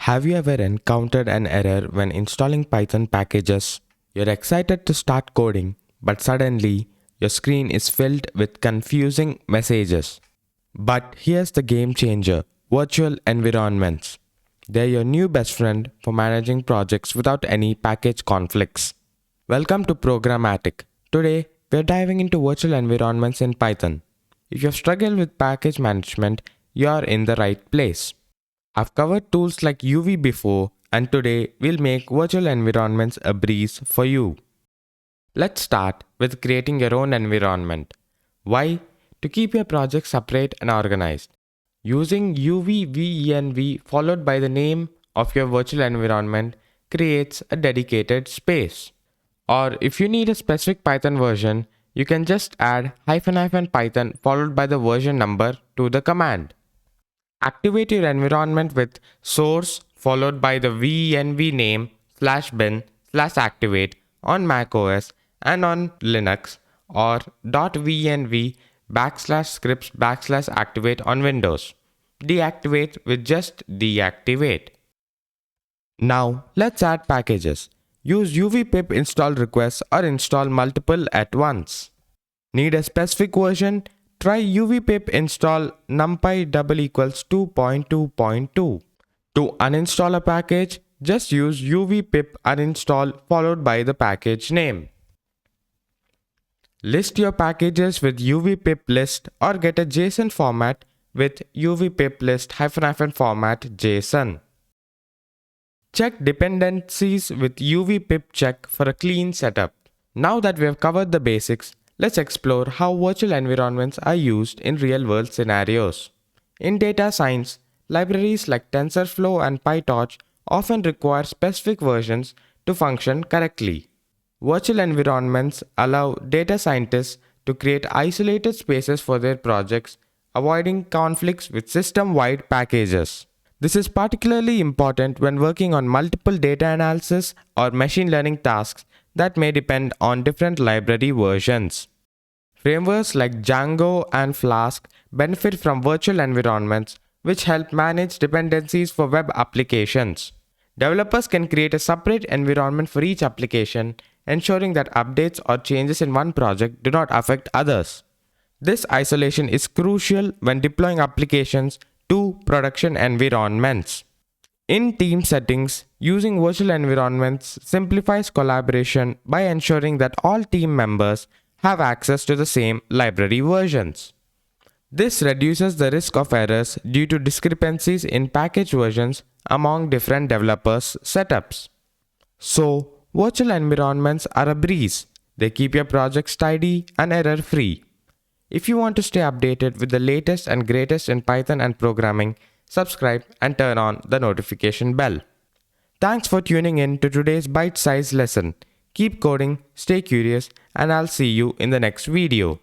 Have you ever encountered an error when installing Python packages? You're excited to start coding, but suddenly your screen is filled with confusing messages. But here's the game changer: virtual environments. They're your new best friend for managing projects without any package conflicts. Welcome to Programmatic. Today, we're diving into virtual environments in Python. If you've struggled with package management, you're in the right place. I've covered tools like UV before, and today we'll make virtual environments a breeze for you. Let's start with creating your own environment. Why? To keep your project separate and organized. Using UVVENV followed by the name of your virtual environment creates a dedicated space. Or if you need a specific Python version, you can just add --python followed by the version number to the command. Activate your environment with source followed by the venv name /bin/activate on macOS and on Linux, or .venv /scripts/activate on Windows. Deactivate with just deactivate. Now let's add packages. Use uvpip install requests or install multiple at once. Need a specific version? Try uvpip install numpy = 2.2.2. To uninstall a package, just use uvpip uninstall followed by the package name. List your packages with uvpip list or get a JSON format with uvpip list --format JSON. Check dependencies with uvpip check for a clean setup. Now that we have covered the basics, let's explore how virtual environments are used in real-world scenarios. In data science, libraries like TensorFlow and PyTorch often require specific versions to function correctly. Virtual environments allow data scientists to create isolated spaces for their projects, avoiding conflicts with system-wide packages. This is particularly important when working on multiple data analysis or machine learning tasks that may depend on different library versions. Frameworks like Django and Flask benefit from virtual environments, which help manage dependencies for web applications. Developers can create a separate environment for each application, ensuring that updates or changes in one project do not affect others. This isolation is crucial when deploying applications to production environments. In team settings, using virtual environments simplifies collaboration by ensuring that all team members have access to the same library versions. This reduces the risk of errors due to discrepancies in package versions among different developers' setups. So, virtual environments are a breeze. They keep your projects tidy and error-free. If you want to stay updated with the latest and greatest in Python and programming, subscribe and turn on the notification bell. Thanks for tuning in to today's bite-sized lesson. Keep coding, stay curious, and I'll see you in the next video.